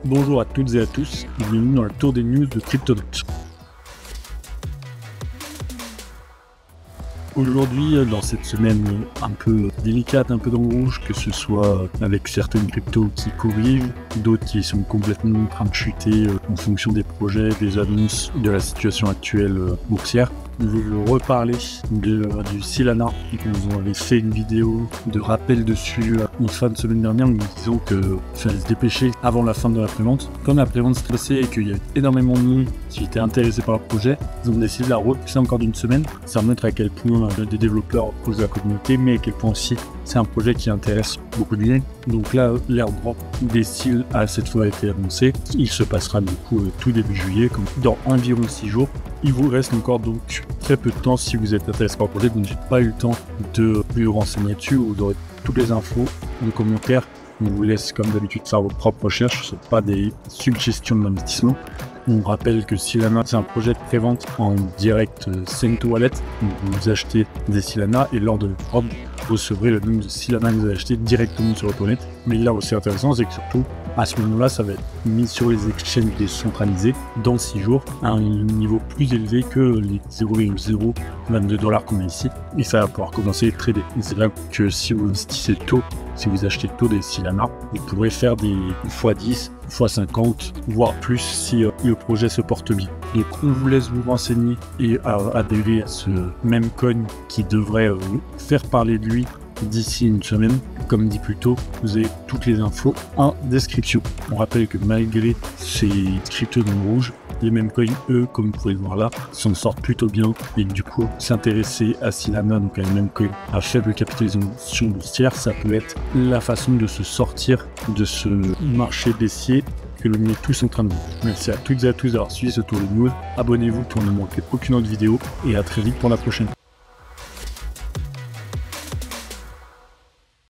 Bonjour à toutes et à tous, bienvenue dans le tour des news de Cryptonautes. Aujourd'hui, dans cette semaine un peu délicate, un peu dans le rouge, que ce soit avec certaines cryptos qui corrigent, d'autres qui sont complètement en train de chuter en fonction des projets, des annonces, de la situation actuelle boursière. Je veux reparler du Solana. On avait fait une vidéo de rappel dessus en fin de semaine dernière, nous disons qu'il fallait se dépêcher avant la fin de la prévente. Comme la prévente s'est passée et qu'il y a énormément de monde qui était intéressé par le projet, ils ont décidé de la repousser encore d'une semaine. Ça montre à quel point des développeurs proches de la communauté, mais à quel point aussi c'est un projet qui intéresse beaucoup de gens. Donc là, l'airdrop des styles a cette fois été annoncé. Il se passera du coup tout début juillet, comme dans environ 6 jours. Il vous reste encore donc très peu de temps si vous êtes intéressé par le projet. Vous n'avez pas eu le temps de vous renseigner dessus ou d'avoir toutes les infos en commentaire. On vous laisse comme d'habitude faire vos propres recherches, ce ne sont pas des suggestions d'investissement. On rappelle que Solana, c'est un projet de prévente en direct Cento Wallet. Donc vous achetez des Solana et lors de l'airdrop, vous recevrez le nombre de Solana que vous avez acheté directement sur votre wallet. Mais là aussi intéressant, c'est que surtout, à ce moment-là, ça va être mis sur les exchanges décentralisés dans 6 jours à un niveau plus élevé que les 0,022 $ qu'on a ici. Et ça va pouvoir commencer à trader. Et c'est là que si vous investissez tôt, si vous achetez tôt des Solana, vous pourrez faire des x10, x50, voire plus si le projet se porte bien. Donc on vous laisse vous renseigner et adhérer à ce même coin qui devrait faire parler de lui d'ici une semaine. Comme dit plus tôt, vous avez toutes les infos en description. On rappelle que malgré ces cryptos dans le rouge, les mêmes coins, eux, comme vous pouvez le voir là, s'en sortent plutôt bien. Et du coup, s'intéresser à Solana, donc à les mêmes coins à faible capitalisation boursière, ça peut être la façon de se sortir de ce marché baissier que l'on est tous en train de voir. Merci à toutes et à tous d'avoir suivi ce tour de news. Abonnez-vous pour ne manquer aucune autre vidéo et à très vite pour la prochaine.